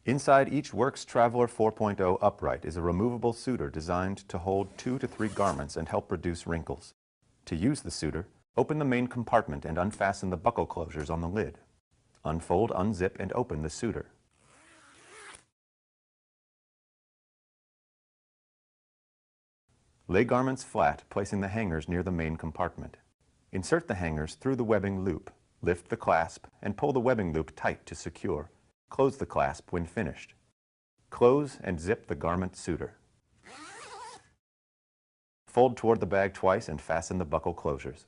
Inside each Werks Traveler 4.0 upright is a removable suitor designed to hold 2 to 3 garments and help reduce wrinkles. To use the suitor, open the main compartment and unfasten the buckle closures on the lid. Unfold, unzip, and open the suitor. Lay garments flat, placing the hangers near the main compartment. Insert the hangers through the webbing loop, lift the clasp, and pull the webbing loop tight to secure. Close the clasp when finished. Close and zip the garment suitor. Fold toward the bag twice and fasten the buckle closures.